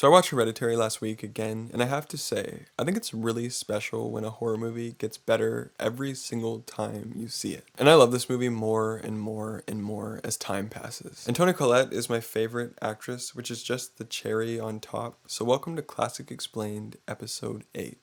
So I watched Hereditary last week again, and I have to say, I think it's really special when a horror movie gets better every single time you see it. And I love this movie more and more and more as time passes. And Toni Collete is my favorite actress, which is just the cherry on top. So welcome to Classic Explained, Episode 8.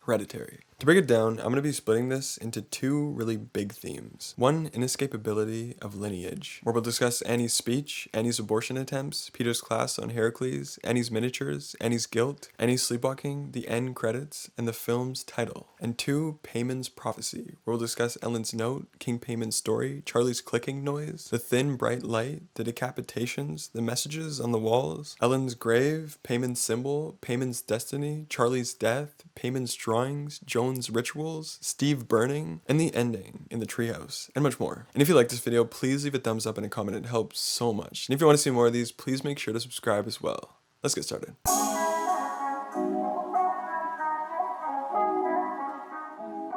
Hereditary. To break it down, I'm going to be splitting this into two really big themes. One, inescapability of lineage, where we'll discuss Annie's speech, Annie's abortion attempts, Peter's class on Heracles, Annie's miniatures, Annie's guilt, Annie's sleepwalking, the end credits, and the film's title. And two, Payman's prophecy, where we'll discuss Ellen's note, King Payman's story, Charlie's clicking noise, the thin bright light, the decapitations, the messages on the walls, Ellen's grave, Payman's symbol, Payman's destiny, Charlie's death, Payman's drawings, Joan's rituals, Steve burning, and the ending in the treehouse, and much more. And if you like this video, please leave a thumbs up and a comment. It helps so much. And if you want to see more of these, please make sure to subscribe as well. Let's get started.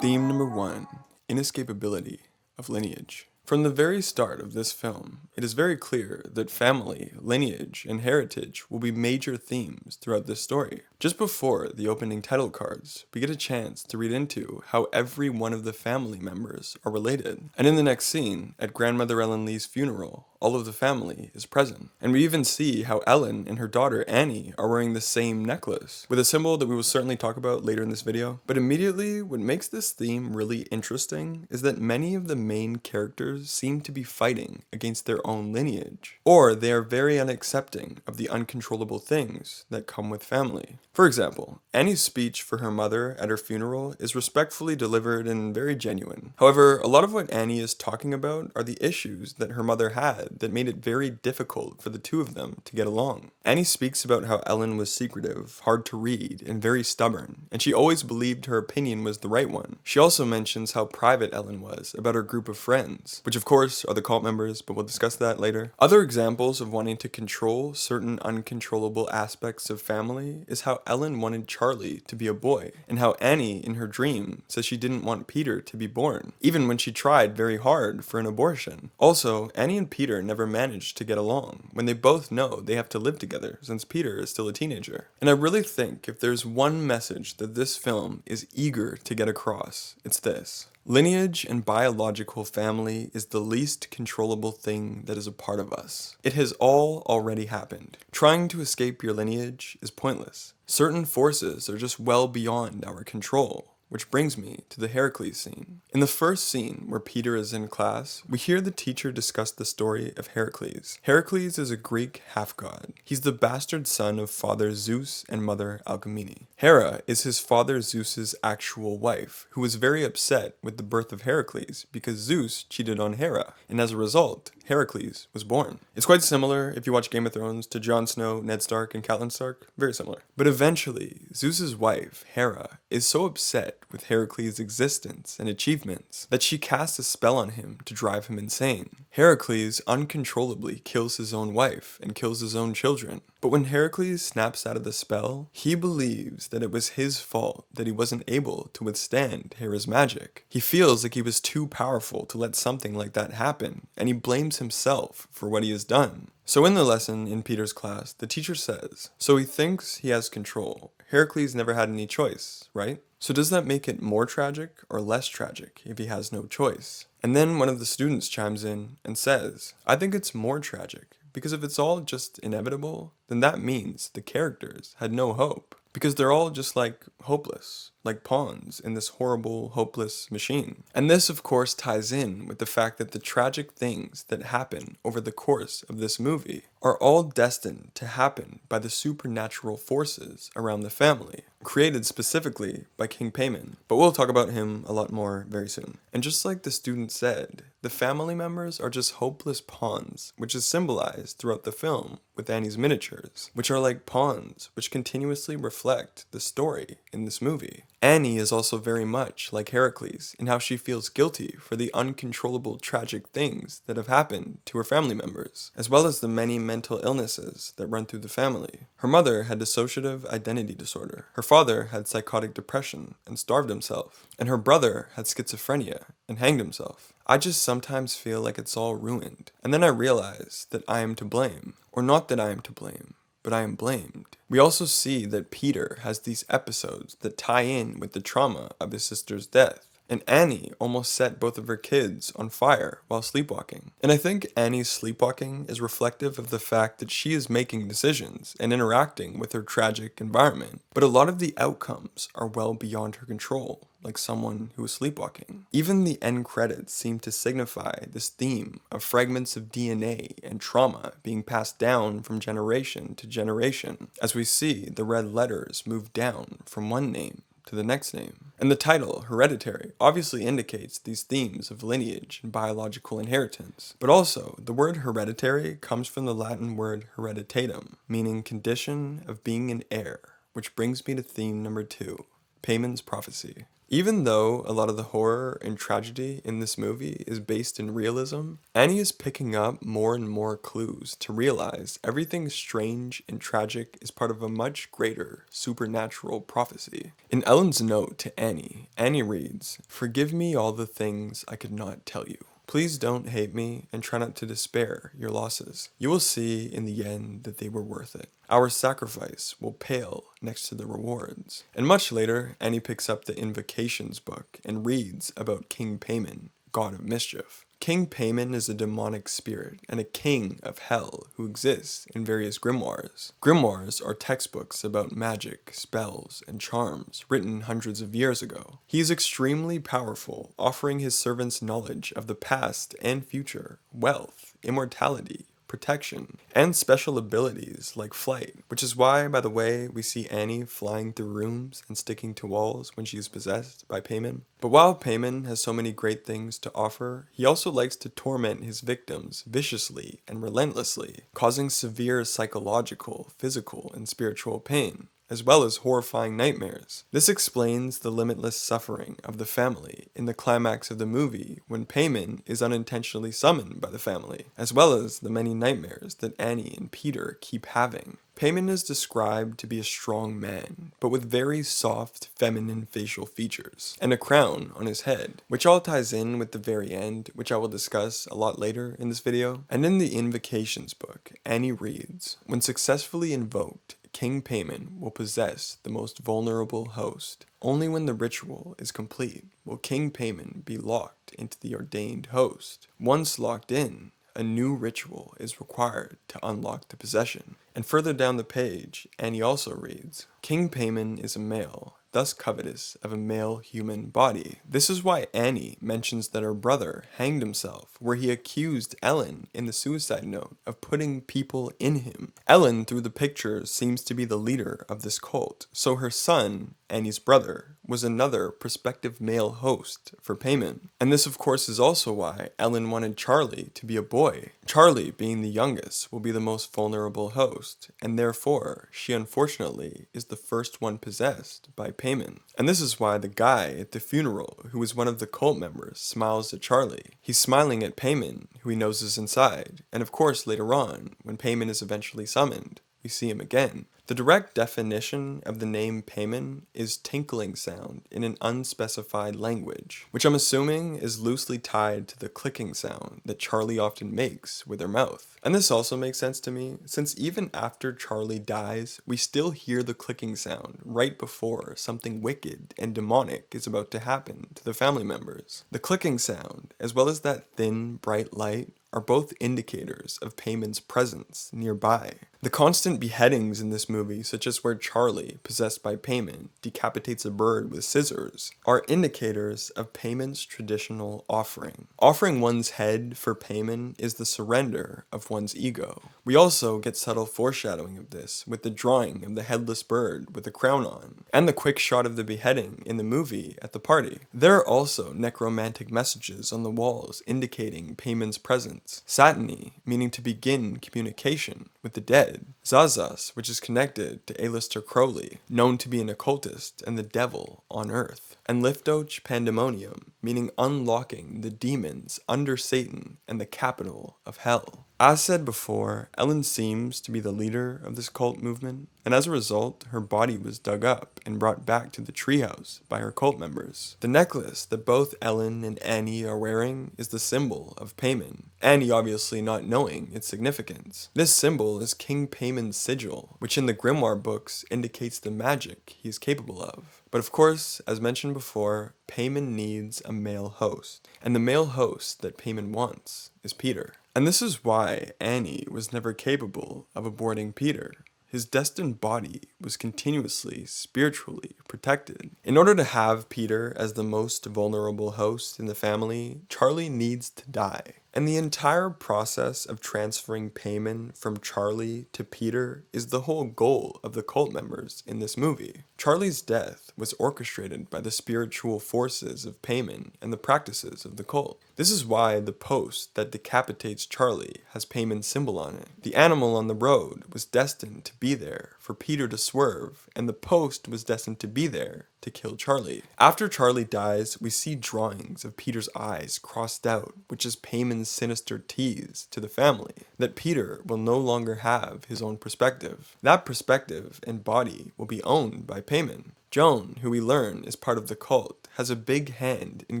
Theme number 1, inescapability of lineage. From the very start of this film, it is very clear that family, lineage, and heritage will be major themes throughout this story. Just before the opening title cards, we get a chance to read into how every one of the family members are related. And in the next scene, at Grandmother Ellen Lee's funeral, all of the family is present. And we even see how Ellen and her daughter Annie are wearing the same necklace, with a symbol that we will certainly talk about later in this video. But immediately, what makes this theme really interesting is that many of the main characters seem to be fighting against their own lineage, or they are very unaccepting of the uncontrollable things that come with family. For example, Annie's speech for her mother at her funeral is respectfully delivered and very genuine. However, a lot of what Annie is talking about are the issues that her mother had that made it very difficult for the two of them to get along. Annie speaks about how Ellen was secretive, hard to read, and very stubborn, and she always believed her opinion was the right one. She also mentions how private Ellen was about her group of friends, which of course are the cult members, but we'll discuss that later. Other examples of wanting to control certain uncontrollable aspects of family is how Ellen wanted Charlie to be a boy, and how Annie in her dream says she didn't want Peter to be born, even when she tried very hard for an abortion. Also, Annie and Peter never managed to get along, when they both know they have to live together since Peter is still a teenager. And I really think if there's one message that this film is eager to get across, it's this. Lineage and biological family is the least controllable thing that is a part of us. It has all already happened. Trying to escape your lineage is pointless. Certain forces are just well beyond our control. Which brings me to the Heracles scene. In the first scene, where Peter is in class, we hear the teacher discuss the story of Heracles. Heracles is a Greek half-god. He's the bastard son of father Zeus and mother Alcmene. Hera is his father Zeus's actual wife, who was very upset with the birth of Heracles because Zeus cheated on Hera, and as a result, Heracles was born. It's quite similar, if you watch Game of Thrones, to Jon Snow, Ned Stark, and Catelyn Stark. Very similar. But eventually, Zeus's wife, Hera, is so upset with Heracles' existence and achievements that she casts a spell on him to drive him insane. Heracles uncontrollably kills his own wife and kills his own children. But when Heracles snaps out of the spell, he believes that it was his fault that he wasn't able to withstand Hera's magic. He feels like he was too powerful to let something like that happen, and he blames himself for what he has done. So in the lesson in Peter's class, the teacher says, so he thinks he has control. Heracles never had any choice, right? So does that make it more tragic or less tragic if he has no choice? And then one of the students chimes in and says, I think it's more tragic, because if it's all just inevitable, then that means the characters had no hope. Because they're all just like hopeless, like pawns in this horrible, hopeless machine. And this of course ties in with the fact that the tragic things that happen over the course of this movie are all destined to happen by the supernatural forces around the family, created specifically by King Payman. But we'll talk about him a lot more very soon. And just like the student said, the family members are just hopeless pawns, which is symbolized throughout the film with Annie's miniatures, which are like pawns which continuously reflect the story in this movie. Annie is also very much like Heracles in how she feels guilty for the uncontrollable tragic things that have happened to her family members, as well as the many mental illnesses that run through the family. Her mother had dissociative identity disorder. Her father had psychotic depression and starved himself. And her brother had schizophrenia and hanged himself. I just sometimes feel like it's all ruined. And then I realize that I am to blame. Or not that I am to blame, but I am blamed. We also see that Peter has these episodes that tie in with the trauma of his sister's death. And Annie almost set both of her kids on fire while sleepwalking. And I think Annie's sleepwalking is reflective of the fact that she is making decisions and interacting with her tragic environment. But a lot of the outcomes are well beyond her control, like someone who is sleepwalking. Even the end credits seem to signify this theme of fragments of DNA and trauma being passed down from generation to generation, as we see the red letters move down from one name to the next name. And the title, Hereditary, obviously indicates these themes of lineage and biological inheritance. But also, the word hereditary comes from the Latin word hereditatum, meaning condition of being an heir, which brings me to theme number 2, Payman's prophecy. Even though a lot of the horror and tragedy in this movie is based in realism, Annie is picking up more and more clues to realize everything strange and tragic is part of a much greater supernatural prophecy. In Ellen's note to Annie, Annie reads, "Forgive me all the things I could not tell you. Please don't hate me and try not to despair your losses. You will see in the end that they were worth it. Our sacrifice will pale next to the rewards." And much later, Annie picks up the Invocations book and reads about King Payman, god of mischief. King Payman is a demonic spirit and a king of hell who exists in various grimoires. Grimoires are textbooks about magic, spells, and charms written hundreds of years ago. He is extremely powerful, offering his servants knowledge of the past and future, wealth, immortality, protection, and special abilities like flight, which is why, by the way, we see Annie flying through rooms and sticking to walls when she is possessed by Payman. But while Payman has so many great things to offer, he also likes to torment his victims viciously and relentlessly, causing severe psychological, physical, and spiritual pain, as well as horrifying nightmares. This explains the limitless suffering of the family in the climax of the movie when Payman is unintentionally summoned by the family, as well as the many nightmares that Annie and Peter keep having. Payman is described to be a strong man, but with very soft, feminine facial features, and a crown on his head, which all ties in with the very end, which I will discuss a lot later in this video. And in the Invocations book, Annie reads, "When successfully invoked, King Payman will possess the most vulnerable host. Only when the ritual is complete will King Payman be locked into the ordained host. Once locked in, a new ritual is required to unlock the possession." And further down the page, Annie also reads, "King Payman is a male, thus covetous of a male human body." This is why Annie mentions that her brother hanged himself, where he accused Ellen in the suicide note of putting people in him. Ellen, through the pictures, seems to be the leader of this cult, so her son, Annie's brother, was another prospective male host for Payman. And this of course is also why Ellen wanted Charlie to be a boy. Charlie, being the youngest, will be the most vulnerable host, and therefore she unfortunately is the first one possessed by Payman. And this is why the guy at the funeral, who is one of the cult members, smiles at Charlie. He's smiling at Payman, who he knows is inside, and of course later on, when Payman is eventually summoned, we see him again. The direct definition of the name Payman is tinkling sound in an unspecified language, which I'm assuming is loosely tied to the clicking sound that Charlie often makes with her mouth. And this also makes sense to me, since even after Charlie dies, we still hear the clicking sound right before something wicked and demonic is about to happen to the family members. The clicking sound, as well as that thin, bright light, are both indicators of Payman's presence nearby. The constant beheadings in this movie, such as where Charlie, possessed by Payman, decapitates a bird with scissors, are indicators of Payman's traditional offering. Offering one's head for Payman is the surrender of one's ego. We also get subtle foreshadowing of this with the drawing of the headless bird with a crown on, and the quick shot of the beheading in the movie at the party. There are also necromantic messages on the walls indicating Payman's presence. Satani, meaning to begin communication with the dead. Zazas, which is connected to Aleister Crowley, known to be an occultist and the devil on earth. And Liftoch Pandemonium, meaning unlocking the demons under Satan and the capital of hell. As said before, Ellen seems to be the leader of this cult movement, and as a result, her body was dug up and brought back to the treehouse by her cult members. The necklace that both Ellen and Annie are wearing is the symbol of Paimon, Annie obviously not knowing its significance. This symbol is King Paimon's sigil, which in the grimoire books indicates the magic he is capable of. But of course, as mentioned before, Paimon needs a male host, and the male host that Paimon wants is Peter. And this is why Annie was never capable of aborting Peter. His destined body was continuously, spiritually protected. In order to have Peter as the most vulnerable host in the family, Charlie needs to die. And the entire process of transferring Paimon from Charlie to Peter is the whole goal of the cult members in this movie. Charlie's death was orchestrated by the spiritual forces of Paimon and the practices of the cult. This is why the post that decapitates Charlie has Paimon's symbol on it. The animal on the road was destined to be there for Peter to swerve, and the post was destined to be there to kill Charlie. After Charlie dies, we see drawings of Peter's eyes crossed out, which is Paimon's sinister tease to the family that Peter will no longer have his own perspective. That perspective and body will be owned by Paimon. Joan, who we learn is part of the cult, has a big hand in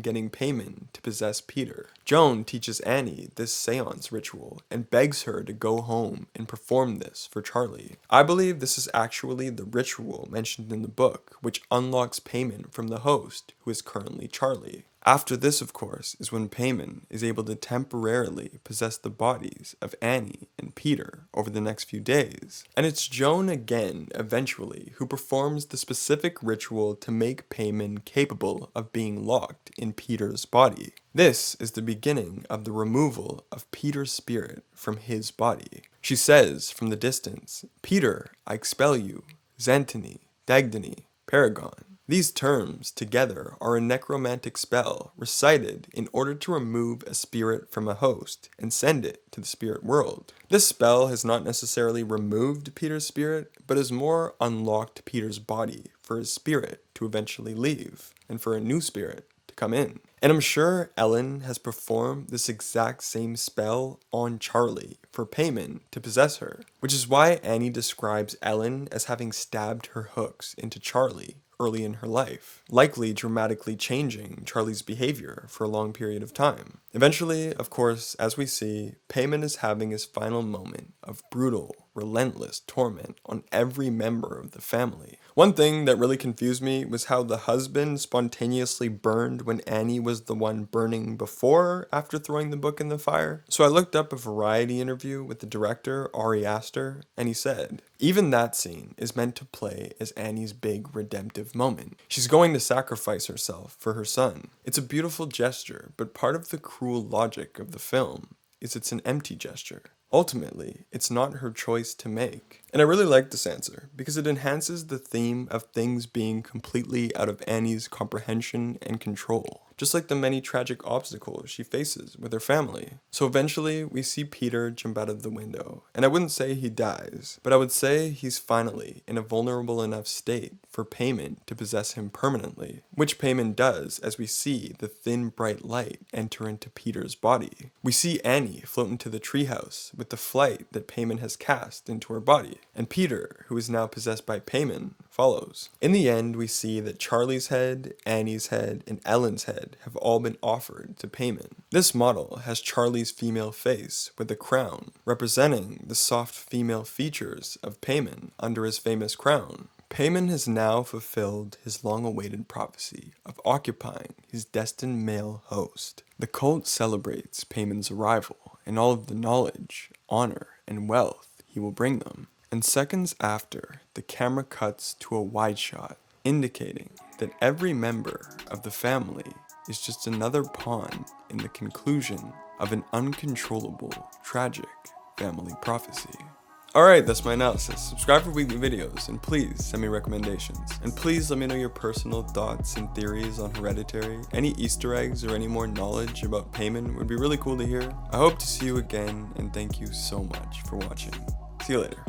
getting Paimon to possess Peter. Joan teaches Annie this seance ritual and begs her to go home and perform this for Charlie. I believe this is actually the ritual mentioned in the book, which unlocks Paimon from the host, who is currently Charlie. After this, of course, is when Paimon is able to temporarily possess the bodies of Annie and Peter over the next few days. And it's Joan again, eventually, who performs the specific ritual to make Paimon capable of being locked in Peter's body. This is the beginning of the removal of Peter's spirit from his body. She says from the distance, "Peter, I expel you, Xantony, Dagdany, Paragon." These terms together are a necromantic spell recited in order to remove a spirit from a host and send it to the spirit world. This spell has not necessarily removed Peter's spirit, but has more unlocked Peter's body for his spirit to eventually leave and for a new spirit to come in. And I'm sure Ellen has performed this exact same spell on Charlie for Paimon to possess her, which is why Annie describes Ellen as having stabbed her hooks into Charlie early in her life, likely dramatically changing Charlie's behavior for a long period of time. Eventually, of course, as we see, Paimon is having his final moment of brutal, relentless torment on every member of the family. One thing that really confused me was how the husband spontaneously burned when Annie was the one burning before after throwing the book in the fire. So I looked up a Variety interview with the director, Ari Aster, and he said, even that scene is meant to play as Annie's big redemptive moment. She's going to sacrifice herself for her son. It's a beautiful gesture, but part of the cruel logic of the film is it's an empty gesture. Ultimately, it's not her choice to make. And I really like this answer because it enhances the theme of things being completely out of Annie's comprehension and control, just like the many tragic obstacles she faces with her family. So eventually, we see Peter jump out of the window, and I wouldn't say he dies, but I would say he's finally in a vulnerable enough state for Paimon to possess him permanently, which Paimon does as we see the thin bright light enter into Peter's body. We see Annie float into the treehouse with the flight that Paimon has cast into her body, and Peter, who is now possessed by Paimon, follows. In the end, we see that Charlie's head, Annie's head, and Ellen's head have all been offered to Paimon. This model has Charlie's female face with a crown, representing the soft female features of Paimon under his famous crown. Paimon has now fulfilled his long-awaited prophecy of occupying his destined male host. The cult celebrates Paimon's arrival and all of the knowledge, honor, and wealth he will bring them. And seconds after, the camera cuts to a wide shot, indicating that every member of the family is just another pawn in the conclusion of an uncontrollable, tragic family prophecy. Alright, that's my analysis. Subscribe for weekly videos, and please send me recommendations. And please let me know your personal thoughts and theories on Hereditary. Any Easter eggs or any more knowledge about Paimon would be really cool to hear. I hope to see you again, and thank you so much for watching. See you later.